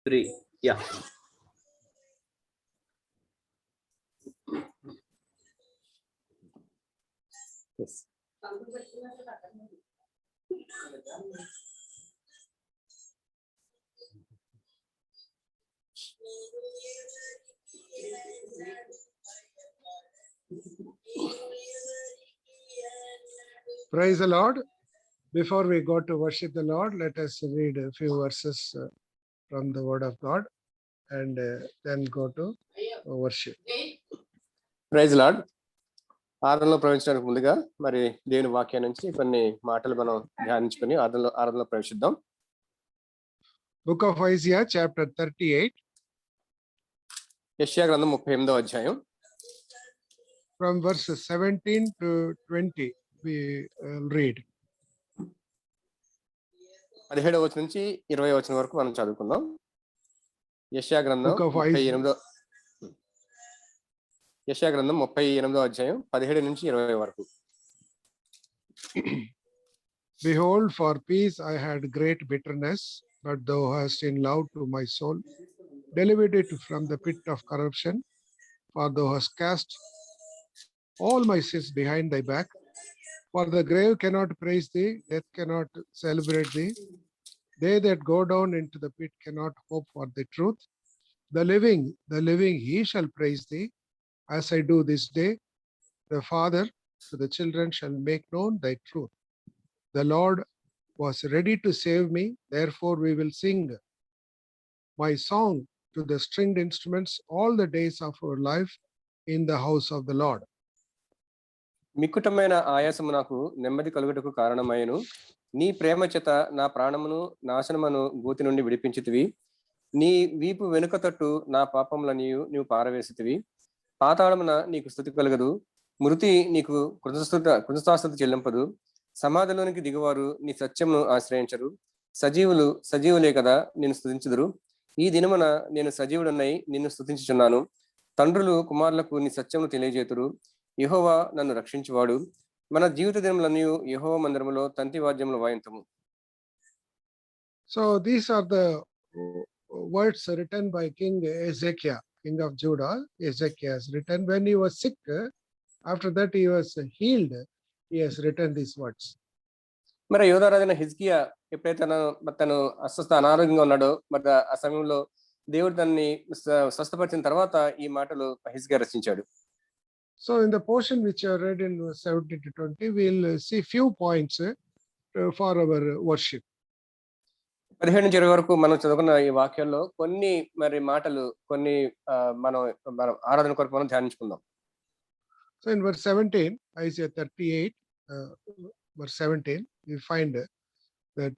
3. Yeah. Yes. Praise the Lord. Before we go to worship the Lord, let us read a few verses from the Word of God and then go to worship. Praise lord. ఆరాధనలో ప్రవేశించడానికి ముందుగా మరి దేవుని వాక్యం నుంచి కొన్ని మాటలు మనం ధ్యానించుకొని ఆరాధనలో ప్రవేశిద్దాం. Book of Isaiah, chapter 38. యెషయా గ్రంథం 38వ అధ్యాయం. From verses 17 to 20 we read. 17వ వచనం నుంచి 20వ వచనం వరకు మనం చదువుకుందాం. యెషయా గ్రంథం 38వ అధ్యాయం 17 నుంచి 20 వరకు. Behold, for peace I had great bitterness, but thou hast in love to my soul delivered it from the pit of corruption, for thou hast cast all my sins behind thy back. For the grave cannot praise thee, death cannot celebrate thee. They that go down into the pit cannot hope for the truth. The living he shall praise thee, as I do this day. The Father to the children shall make known thy truth. The Lord was ready to save me, therefore we will sing my song to the stringed instruments all the days of our life in the house of the Lord. మిక్కుటమైన ఆయాసము నాకు నెమ్మది కలుగుటకు కారణమయ్యను. నీ ప్రేమ చేత నా ప్రాణమును నాశనమును గోతి నుండి విడిపించితివి. నీ వీపు వెనుక తట్టు నా పాపములనియు నీవు పారవేసితివి. పాతాళమున నీకు స్తుతి కలగదు, మృతి నీకు కృతజ్ఞతాస్తుతి చెల్లింపదు. సమాధిలోనికి దిగువారు నీ సత్యమును ఆశ్రయించరు. సజీవులే కదా నిన్ను స్తుతించుదురు. ఈ దినమున నేను సజీవుడనై నిన్ను స్తుతించుచున్నాను. తండ్రులు కుమారులకు నీ సత్యమును తెలియజేతురు. యెహోవా నన్ను రక్షించువాడు. మన జీవిత దినములన్నీ యెహోవా మందిరములో తంతి వాద్యములు వాయింతుము. So these are the words written by King Ezekiel, king of Judah. Ezekiel has written when he was sick. After that he was healed. He has written these words. మరి యోధారాజైన హిజ్కియా ఎప్పుడైతే తను అనారోగ్యంగా ఉన్నాడో మరి ఆ సమయంలో దేవుడు తనని స్వస్థపరిచిన తర్వాత ఈ మాటలు హిజ్కియా రచించాడు. So in the portion which I read in 17 to 20, we'll see few points for our worship. 17 నుంచి 20 వరకు మనం చదువుకున్న ఈ వాక్యాల్లో కొన్ని మరి మాటలు కొన్ని మనం ఆరాధన కొరకు మనం ధ్యానించుకుందాం. So in verse 17, Isaiah 38, verse 17, we find that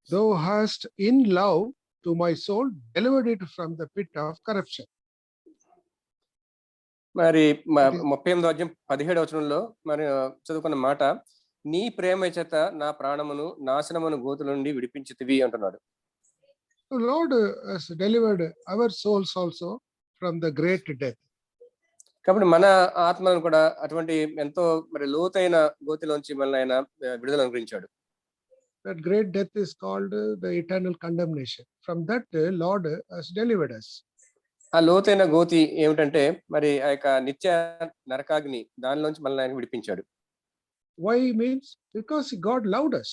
thou hast in love to my soul delivered it from the pit of corruption. మరి 38వ అధ్యాయం 17వ వచనంలో మరి చదువుకున్న మాట, నీ ప్రేమ చేత నా ప్రాణమును నాశనమును గోతుల నుండి విడిపించితివి అంటున్నాడు. The Lord has delivered our souls also from the great death. కాబట్టి మన ఆత్మలను కూడా అటువంటి ఎంతో మరి లోతైన గోతిలోంచి మనల్ని ఆయన విడుదల అనుగ్రహించాడు. That great death is called the eternal condemnation. From that Lord has delivered us. ఆ లోతైన గోతి ఏమిటంటే మరి ఆ యొక్క నిత్య నరకాగ్ని, దానిలోంచి మనల్ని ఆయన విడిపించాడు. Why means because God loved us.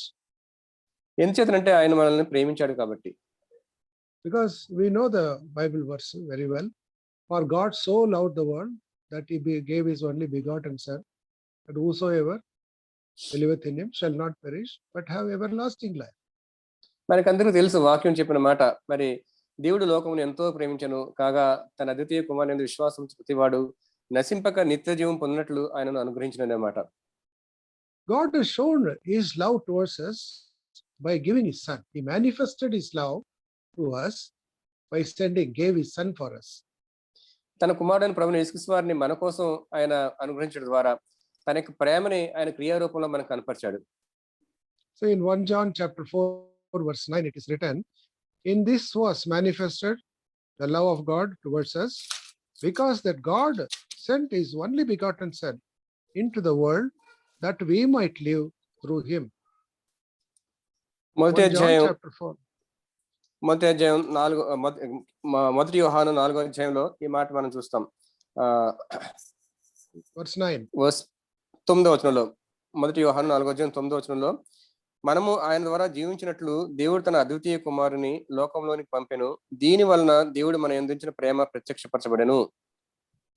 ఎందుచేతనంటే ఆయన మనల్ని ప్రేమించాడు కాబట్టి. Because we know the Bible verse very well. For God so loved the world that he gave his only begotten son, that whosoever believeth in him shall not perish but have everlasting life. మనకందరికీ తెలుసు వాక్యం చెప్పిన మాట, మరి దేవుడు లోకమును ఎంతో ప్రేమించను కాగా తన అద్వితీయ కుమారుని విశ్వాసం ప్రతివాడు నశింపక నిత్య జీవం పొందినట్లు ఆయనను అనుగ్రహించిన మాట. God has shown his love towards us by giving his son. He manifested his love to us by gave his son for us. తన కుమారుడైన ప్రభువైన యేసుక్రీస్తు వారిని మన కోసం ఆయన అనుగ్రహించడం ద్వారా తన యొక్క ప్రేమని ఆయన క్రియారూపంలో మనకు కనపరిచాడు. So in 1 John chapter 4 verse 9 it is written, in this was manifested the love of God towards us, because that God sent his only begotten son into the world that we might live through him. మొదటి అధ్యాయం మొదటి అధ్యాయం మొదటి యోహాను 4వ అధ్యాయంలో ఈ మాట మనం చూస్తాం. Verse 9. వర్స్ 9వ వచనంలో, మొదటి యోహాను 4వ అధ్యాయం 9వ వచనంలో, మనము ఆయన ద్వారా జీవించినట్లు దేవుడు తన అద్వితీయ కుమారుని లోకంలోనికి పంపెను, దీని వలన దేవుడు మన యందు ప్రేమ ప్రత్యక్షపరచబడెను.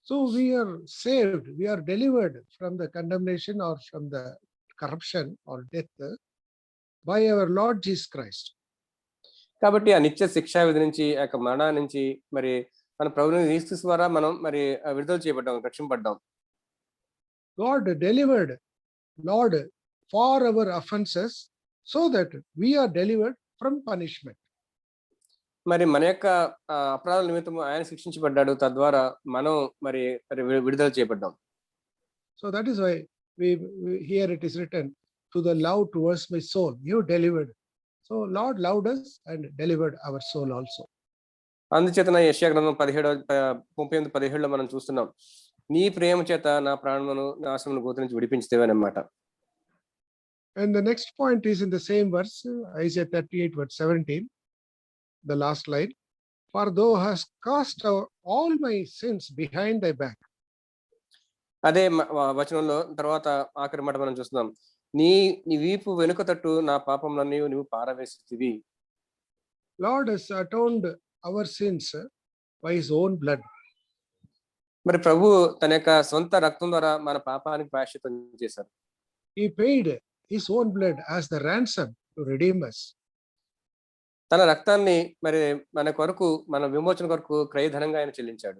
So we are saved, we are delivered from the condemnation or from the corruption or death by our Lord Jesus Christ. కాబట్టి ఆ నిత్య శిక్షా విధి నుంచి, ఆ యొక్క మరణ నుంచి మరి మన ప్రభువుని యేసు ద్వారా మనం మరి విడుదల చేయబడ్డాం, రక్షింపబడ్డాం. God delivered Lord for our offenses so that we are delivered from punishment. మరి మన యొక్క అపరాధాల నిమిత్తం ఆయన శిక్షించబడ్డాడు, తద్వారా మనం మరి విడుదల చేయబడ్డాం. So that is why we here it is written, to the love towards my soul you delivered. So Lord loved us and delivered our soul also. అందుచేతన యెషయా గ్రంథం 38:17 మనం చూస్తున్నాం, నీ ప్రేమ చేత నా ప్రాణమును నాశనమును గోతి నుంచి విడిపించితేవని అన్నమాట. And the next point is in the same verse, Isaiah 38 verse 17, the last line, for thou hast cast all my sins behind thy back. అదే వచనంలో తర్వాత ఆఖరి మాట మనం చూస్తున్నాం, నీ వీపు వెనుక తట్టు నా పాపములన్నీ నువ్వు పారవేసితివి. Lord has atoned our sins by his own blood. మరి ప్రభు తన యొక్క సొంత రక్తం ద్వారా మన పాపానికి ప్రాయశ్చిత్తం చేశారు. He paid his own blood as the ransom to redeem us. తన రక్తాన్ని మరి మన కొరకు, మన విమోచన కొరకు క్రయధనంగా ఆయన చెల్లించాడు.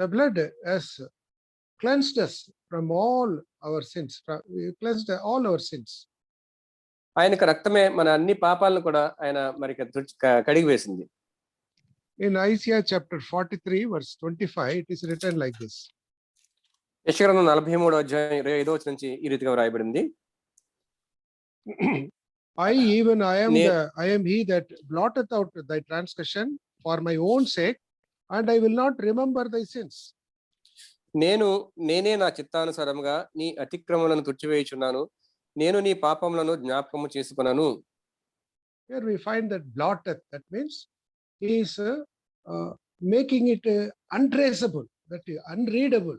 The blood has cleansed us from all our sins. Cleansed all our sins. ఆయన రక్తమే మన అన్ని పాపాలను కూడా ఆయన మరి కడిగి వేసింది. In Isaiah chapter 43 verse 25 it is written like this. యెషయా గ్రంథం 43వ అధ్యాయం 25వ వచనం నుంచి ఈ రీతిగా వ్రాయబడింది, I am he that blotteth out thy transgression for my own sake, and I will not remember thy sins. నేనే నా చిత్తానుసారముగా నీ అతిక్రమములను తుడిచివేయుచున్నాను, నేను నీ పాపములను జ్ఞాపకము చేసుకొనను. Here we find that blotteth, that means he is making it untraceable, that is unreadable.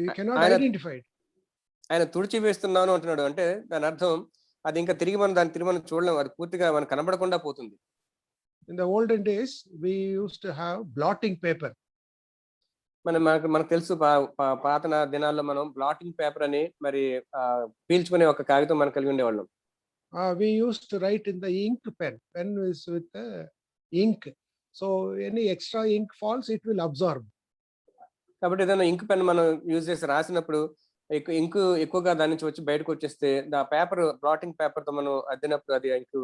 You cannot identify it. ఆయన తుడిచి వేస్తున్నాను అంటున్నాడు, అంటే దాని అర్థం అది ఇంకా తిరిగి మనం చూడలేము, అది పూర్తిగా మనకు కనబడకుండా పోతుంది. In the olden days we used to have blotting paper. మనకు తెలుసు, పాత దినాల్లో మనం బ్లాటింగ్ పేపర్ అని మరి పీల్చుకునే ఒక కాగితం మనం కలిగి ఉండేవాళ్ళం. We used to write in the ink pen. Pen is with the ink, so any extra ink falls it will absorb. కాబట్టి ఏదైనా ఇంక్ పెన్ మనం యూజ్ చేసి రాసినప్పుడు ఇంకు ఎక్కువగా దాని నుంచి వచ్చి బయటకు వచ్చేస్తే ఆ పేపర్, బ్లాటింగ్ పేపర్ తో మనం అద్దినప్పుడు అది ఇంకు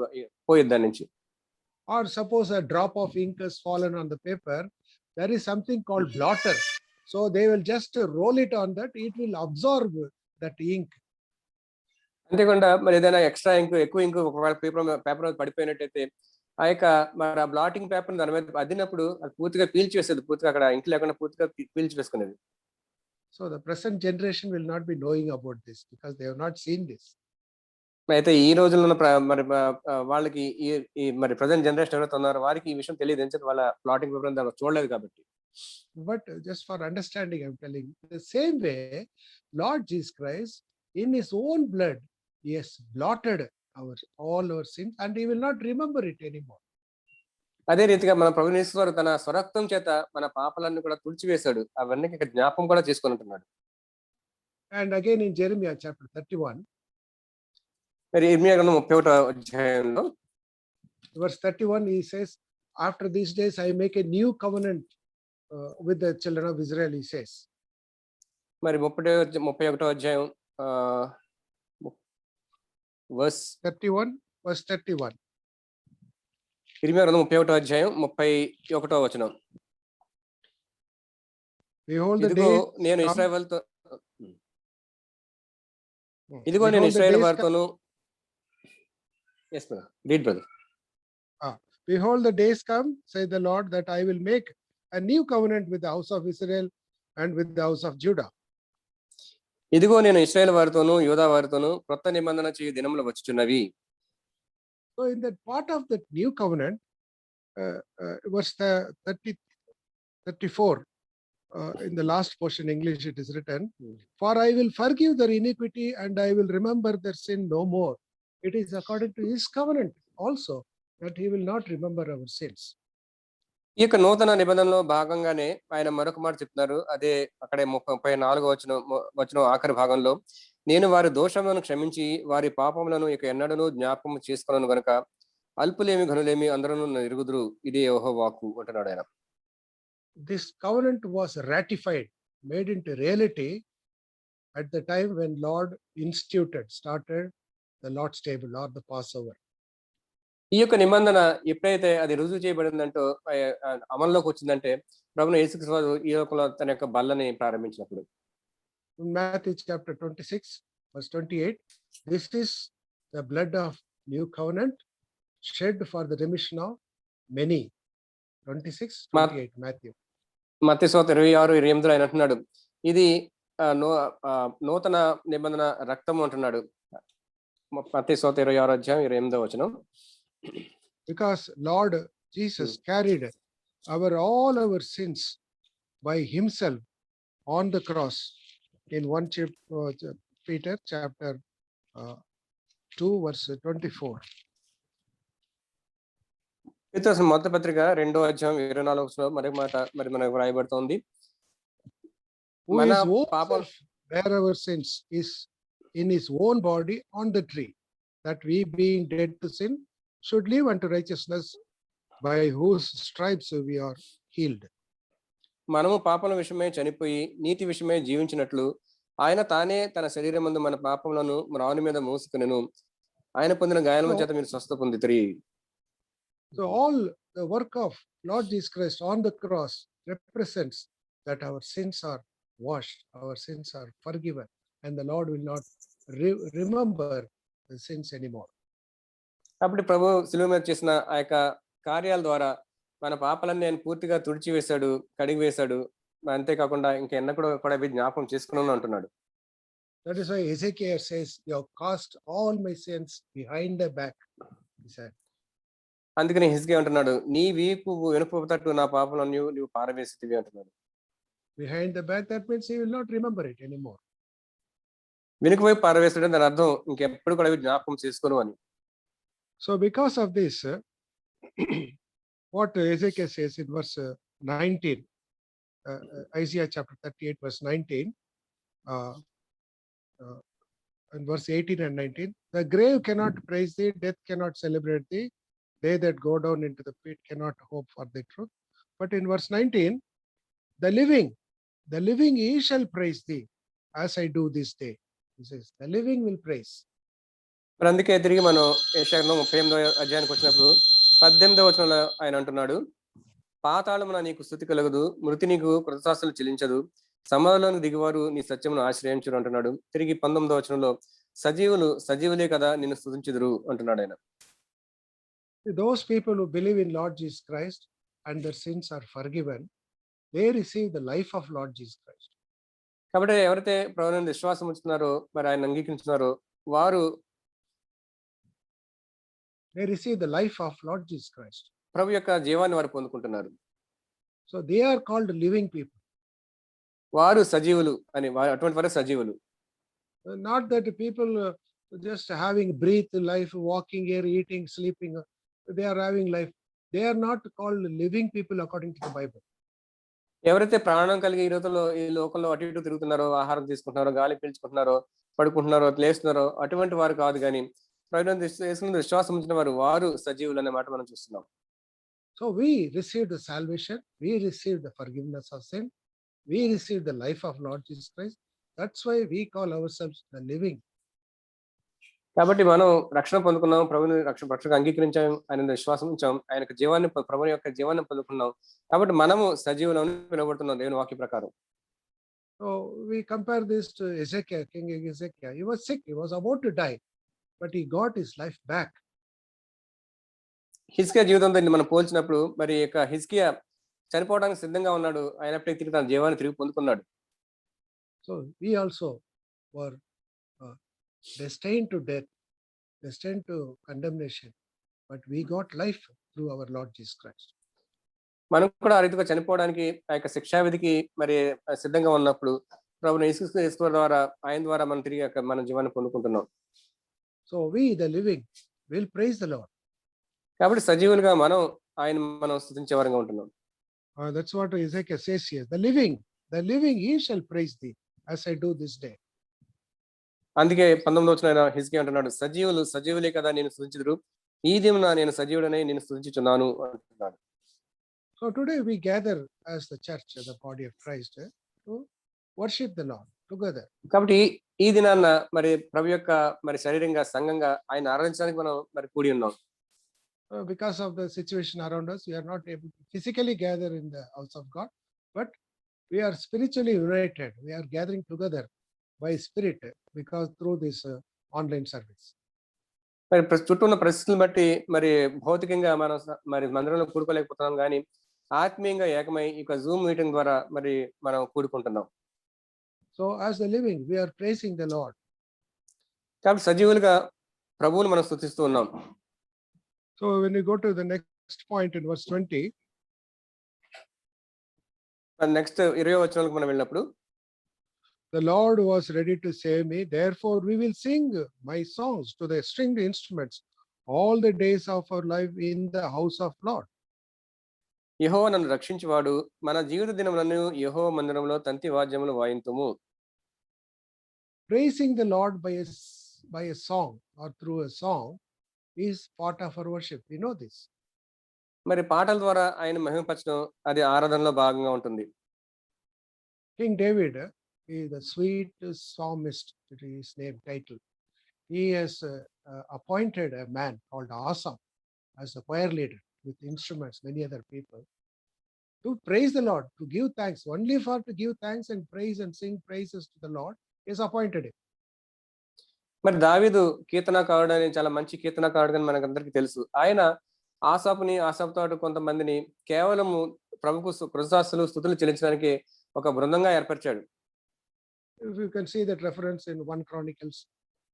పోయేది దాని నుంచి. Or suppose a drop of ink has fallen on the paper, there is something called blotter, so they will just roll it on that, it will absorb that ink. అంతేకాకుండా మరి ఏదైనా extra ink, ఎక్కువ ink ఒకవేళ paper పడిపోయినట్టయితే ఆ యొక్క మరి ఆ blotting paper దాని మీద అద్దినప్పుడు అది పూర్తిగా పీల్చి వేసేది, పూర్తిగా అక్కడ ఇంక్ లేకుండా పూర్తిగా పీల్చి వేసుకునేది. So the present generation will not be knowing about this because they have not seen this. అయితే ఈ రోజుల్లో మరి వాళ్ళకి ఈ మరి ప్రజెంట్ జనరేషన్ ఎవరైతే ఉన్నారో వారికి ఈ విషయం తెలియదు, ఎందుకంటే వాళ్ళ ప్లాటింగ్ పేపర్ దాన్ని చూడలేదు కాబట్టి. But just for understanding, I'm telling you, the same way Lord Jesus Christ in his own blood, he has blotted all our sins and he will not remember it anymore. అదే రీతిగా మన ప్రభువు యేసు వారు తన స్వరక్తం చేత మన పాపాలన్నీ కూడా తుడిచివేశాడు, అవన్నీ జ్ఞాపకం కూడా చేసుకొని ఉంటున్నాడు. And again in Jeremiah chapter 31, మరి ఇర్మియా గ్రంథం 31వ అధ్యాయంలో verse 31 he says, after these days I make a new covenant with the children of Israel, he says. మరి 31వ అధ్యాయం verse 31. ఇర్మియా గ్రంథం 31వ అధ్యాయం 31వ వచనం, ఇదిగో నేను ఇశ్రాయేలు వారితోను. Yes brother, read brother. Behold the days come, says the Lord, that I will make a new covenant with the house of Israel and with the house of Judah. ఇదిగో నేను ఇశ్రాయేలు వారితోను యూదా వారితోను క్రొత్త నిబంధన చేయు దినములు వచ్చుచున్నవి. So in that part of that new covenant, verse 34. In the last portion, English, it is written, "For I will forgive their iniquity and I will remember their sin no more." It is according to his covenant also that he will not remember our sins. ఈ యొక్క నూతన నిబంధనలో భాగంగానే ఆయన మరొక మాట చెప్తున్నారు. అదే అక్కడే 34వ వచనం ఆఖరి భాగంలో, నేను వారి దోషములను క్షమించి వారి పాపములను ఇక ఎన్నడూ జ్ఞాపకం చేసుకొనను గనుక అల్పులేమి ఘనులేమి అందరూ నన్ను ఎరుగుదురు, ఇదే యెహోవా వాక్కు అంటున్నాడు ఆయన. This covenant was ratified, made into reality at the time when Lord started the Lord's table or the Passover. ఈ యొక్క నిబంధన ఎప్పుడైతే అది రుజువు చేయబడిందంటో అమల్లోకి వచ్చిందంటే ప్రభువు యేసుక్రీస్తు వారు ఈ లోకంలో తన యొక్క బల్లని ప్రారంభించినప్పుడు. In Matthew chapter 26, verse 28, this is the blood of new covenant shed for the remission of many. 26, 28, Matthew. మత్తయి సువార్త 26:28 ఆయన అంటున్నాడు, ఇది నూతన నిబంధన రక్తము అంటున్నాడు. మత్తయి సువార్త 26:28. Because Lord Jesus carried all our sins by himself on the cross in 1 Peter chapter 2 verse 24. పేతురు మొదటి పత్రిక 2:24 మరొక మాట మరి మనకు రాయబడుతోంది, Who మన his own పాపం self bare our sins is in his own body on the tree, that we being dead to sin should live unto righteousness, by whose stripes we are healed. మనము పాపల విషయమై చనిపోయి నీతి విషయమై జీవించినట్లు ఆయన తానే తన శరీరమందు మన పాపములను మ్రాను మీద మోసుకొనెను, ఆయన పొందిన గాయాల చేత మీరు స్వస్థ పొందితిరి. So all the work of Lord Jesus Christ on the cross represents that our sins are washed, our sins are forgiven, and the Lord will not remember the sins anymore. కాబట్టి ప్రభు శిలువ మీద చేసిన ఆ యొక్క కార్యాల ద్వారా మన పాపాలన్నీ ఆయన పూర్తిగా తుడిచివేశాడు, కడిగి వేశాడు. అంతేకాకుండా ఇంకా ఎన్నడూ కూడా అవి జ్ఞాపకం చేసుకున్నాను అంటున్నాడు. That is why Ezekiel says, "You have cast all my sins behind the back," he said. అందుకని హిజ్కియా అంటున్నాడు, నీ వీపు వెనుక తట్టు నా పాపలను నువ్వు పారవేసితివి అంటున్నాడు. Behind the back, that means he will not remember it anymore. వెనుక వైపు పారవేస్తాడు దాని అర్థం ఇంకెప్పుడు కూడా అవి జ్ఞాపకం చేసుకోను అని. So because of this, what Ezekiel says in verse 19, Isaiah chapter 38 verse 19, and verse 18 and 19, "The grave cannot praise thee, death cannot celebrate thee, they that go down into the pit cannot hope for the truth." But in verse 19, the living he shall praise thee, as I do this day. He says, the living will praise. మరి అందుకే తిరిగి మనం యెషయా 38వ అధ్యాయానికి వచ్చినప్పుడు 18వ వచనంలో ఆయన అంటున్నాడు, పాతాళమున నీకు స్తుతి కలుగదు, మృతి నీకు కృతజ్ఞతాస్తులు చెల్లించదు, సమాధిలోని దిగువారు నీ సత్యమును ఆశ్రయించురు అంటున్నాడు. తిరిగి 19వ వచనంలో సజీవులే కదా నిన్ను స్తుతించుదురు అంటున్నాడు ఆయన. Those people who believe in Lord Jesus Christ and their sins are forgiven, they receive the life of Lord Jesus Christ. కాబట్టి ఎవరైతే ప్రభువునందు విశ్వాసం ఉంచుతున్నారో, మరి ఆయన అంగీకరించున్నారో వారు they receive the life of Lord Jesus Christ. ప్రభు యొక్క జీవాన్ని వారు పొందుకుంటున్నారు. So they are called living people. వారు సజీవులు అని, అటువంటి వారు సజీవులు. Not that people just having breathe life, walking here, eating, sleeping, they are having life. They are not called living people according to the Bible. ఎవరైతే ప్రాణం కలిగి ఈ లోకంలో అటు ఇటు తిరుగుతున్నారో, ఆహారం తీసుకుంటున్నారో, గాలి పీల్చుకుంటున్నారో, పడుకుంటున్నారో, లేస్తున్నారో అటువంటి వారు కాదు. కానీ విశ్వాసం ఉంచిన వారు సజీవులు అనే మాట మనం చూస్తున్నాం. So we received the salvation, we received the forgiveness of sin, we received the life of Lord Jesus Christ. That's why we call ourselves the living. కాబట్టి మనం రక్షణ పొందుకున్నాం, ప్రభుని రక్షణగా అంగీకరించాం, ఆయన విశ్వాసం ఉంచాం, ఆయన జీవాన్ని, ప్రభు యొక్క జీవాన్ని పొందుకున్నాం. కాబట్టి మనము సజీవులను పిలువబడుతున్నాం దేవుని వాక్య ప్రకారం. So we compare this to Ezekiel, King Ezekiel. He was sick, he was about to die, but he got his life back. హిజ్కియా జీవితంతో మనం పోల్చినప్పుడు మరి యొక్క హిజ్కియా చనిపోవడానికి సిద్ధంగా ఉన్నాడు, అయినప్పటికీ తిరిగి తన జీవాన్ని తిరిగి పొందుకున్నాడు. So we also were destined to death, destined to condemnation, but we got life through our Lord Jesus Christ. మనం కూడా ఆ రీతిగా చనిపోవడానికి ఆ యొక్క శిక్షా విధికి మరి సిద్ధంగా ఉన్నప్పుడు ప్రభుని యేసుక్రీస్తు ద్వారా ఆయన ద్వారా మనం తిరిగి మన జీవాన్ని పొందుకుంటున్నాం. So we, the living, will praise the Lord. కాబట్టి సజీవులుగా మనం స్తుతించే వారంగా ఉంటున్నాం. That's what Ezekiel says here. The living, he shall praise thee as I do this day. అందుకే 19వ వచనం హిజ్కియా అంటున్నాడు, సజీవులే కదా నేను స్తుతించుదురు, ఈ దినమున నేను సజీవుడనై నేను స్తుతించుచున్నాను అంటున్నాడు. So today we gather as the church, as the body of Christ, to worship the Lord together. కాబట్టి ఈ దినాన్న మరి ప్రభు యొక్క మరి శరీరంగా సంఘంగా ఆయన ఆరాధించడానికి మనం మరి కూడి ఉన్నాం. Because of the situation around us, we are not able to physically gather in the house of God, but we are spiritually united. We are gathering together by spirit because through this online service. మరి చుట్టూ ఉన్న పరిస్థితులను బట్టి మరి భౌతికంగా మనం మరి మందిరంలో కూడుకోలేకపోతున్నాం, కానీ ఆత్మీయంగా ఏకమై ఇక జూమ్ మీటింగ్ ద్వారా మరి మనం కూడుకుంటున్నాం. So as the living, we are praising the Lord. కాబట్టి సజీవులుగా ప్రభువుని మనం స్తుతిస్తూ ఉన్నాం. So when we go to the next point in verse 20, next 20వ వచనానికి మనం వెళ్ళినప్పుడు, the Lord was ready to save me, therefore we will sing my songs to the stringed instruments all the days of our life in the house of Lord. యెహోవా నన్ను రక్షించువాడు, మన జీవిత దినములను యెహోవా మందిరంలో తంతి వాద్యములు వాయింతుము. Praising the Lord by a song or through a song is part of our worship. We know this. మరి పాటల ద్వారా ఆయన మహిమపరచడం అది ఆరాధనలో భాగంగా ఉంటుంది. King David is the sweet psalmist, it is his name title. He has appointed a man called Asaph as the choir leader with instruments, many other people, to praise the Lord, to give thanks, only for to give thanks and praise and sing praises to the Lord. He has appointed him. మరి దావీదు కీర్తనకారుడు అని చాలా మంచి కీర్తనకారుడు అని మనకందరికీ తెలుసు. ఆయన ఆసాపుతో కొంతమందిని కేవలము ప్రభుకు కృతజ్ఞతాస్తుతులు స్తుతులు చెల్లించడానికి ఒక బృందంగా ఏర్పరిచాడు. If you can see that reference in 1 Chronicles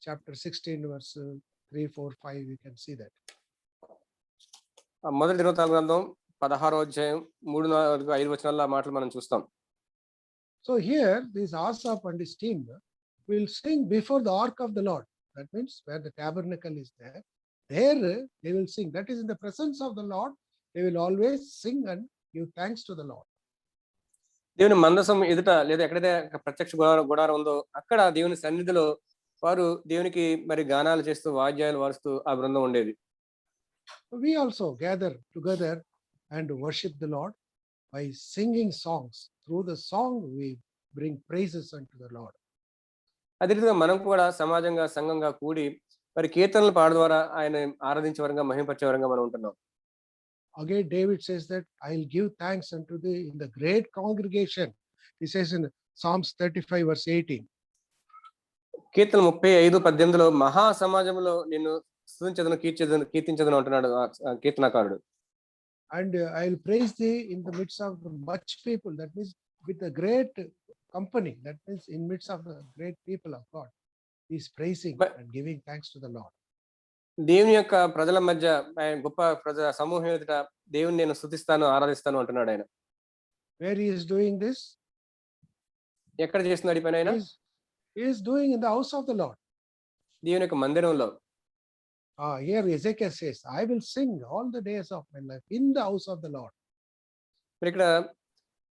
chapter 16 verse 3, 4, 5, you can see that. మొదటి దినవృత్తాంత గ్రంథం 16వ అధ్యాయం 3, 4, 5 వచనాల మాటలు మనం చూస్తాం. So here this Asaph and his team will sing before the ark of the Lord. That means where the tabernacle is there they will sing. That is in the presence of the Lord. They will always sing and give thanks to the Lord. దేవుని మందసం ఎదుట లేదా ఎక్కడైతే ప్రత్యక్ష గుడారం ఉందో అక్కడ దేవుని సన్నిధిలో వారు దేవునికి మరి గానాలు చేస్తూ వాద్యాలు వారుస్తూ ఆ బృందం ఉండేది. We also gather together and worship the Lord by singing songs. Through the song we bring praises unto the Lord. అదే రీతిగా మనం కూడా సమాజంగా సంఘంగా కూడి మరి కీర్తనలు పాడు ద్వారా ఆయన ఆరాధించే వరంగా మహిమపరిచే వరంగా మనం ఉంటున్నాం. Again David says that I'll give thanks unto thee in the great congregation. He says in Psalms 35 verse 18. కీర్తన 35:18లో మహా సమాజంలో నిన్ను స్తుతించదను కీర్తించదను అంటున్నాడు కీర్తనకారుడు. And I'll praise thee in the midst of much people. That means with a great company. That means in midst of the great people of God. He is praising and giving thanks to the Lord. దేవుని యొక్క ప్రజల మధ్య ఆయన గొప్ప ప్రజల సమూహం ఎదుట దేవుని నేను స్తుతిస్తాను ఆరాధిస్తాను అంటున్నాడు ఆయన. Where he is doing this? ఎక్కడ చేస్తున్నాడు ఈ పని ఆయన? He is doing in the house of the Lord. దేవుని యొక్క మందిరంలో. Here Ezekiel says, I will sing all the days of my life in the house of the Lord. ఇక్కడ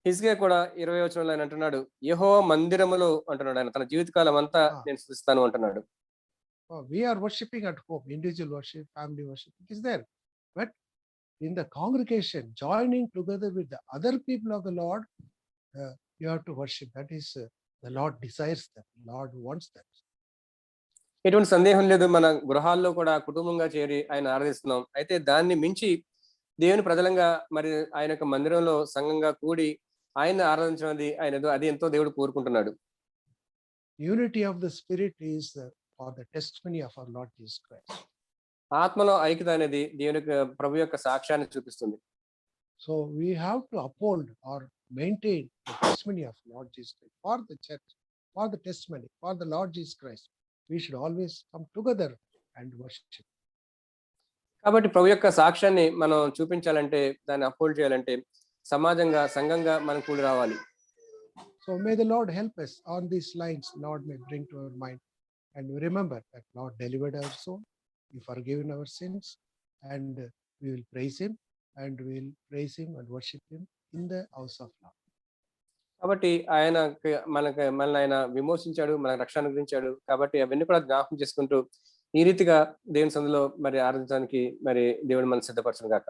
హిజ్కియా కూడా 20వ వచనంలో ఆయన అంటున్నాడు, యెహోవా మందిరములో అంటున్నాడు. ఆయన తన జీవితకాలం అంతా నేను స్తుతిస్తాను అంటున్నాడు. We are worshiping at home, individual worship, family worship, it is there. But in the congregation, joining together with the other people of the Lord, you have to worship. That is, the Lord desires that. The Lord wants that. ఎటువంటి సందేహం లేదు, మన గృహాల్లో కూడా కుటుంబంగా చేరి ఆయన ఆరాధిస్తున్నాం. అయితే దాన్ని మించి దేవుని ప్రజలంగా మరి ఆయన యొక్క మందిరంలో సంఘంగా కూడి ఆయన ఆరాధించడం అది ఎంతో దేవుడు కోరుకుంటున్నాడు. Unity of the Spirit is for the testimony of our Lord Jesus Christ. ఆత్మలో ఐక్యత అనేది దేవుని యొక్క ప్రభు యొక్క సాక్ష్యాన్ని చూపిస్తుంది. So we have to uphold or maintain the testimony of Lord Jesus Christ for the church, for the testimony, for the Lord Jesus Christ. We should always come together and worship. కాబట్టి ప్రభు యొక్క సాక్ష్యాన్ని మనం చూపించాలంటే, దాన్ని uphold చేయాలంటే సమాజంగా, సంఘంగా మనం కూడి రావాలి. So may the Lord help us on these lines. Lord may bring to our mind, and we remember that Lord delivered our soul, He forgiven our sins, and we will praise Him, and we will praise Him and worship Him in the house of Lord. కాబట్టి ఆయన మనల్ని ఆయన విమోచించాడు, మనకు రక్షణ అనుగ్రహించాడు. కాబట్టి అవన్నీ కూడా జ్ఞాపకం చేసుకుంటూ ఈ రీతిగా దేవుని సన్నిధిలో మరి ఆరాధించడానికి మరి దేవుడు మనల్ని సిద్ధపరచును గాక.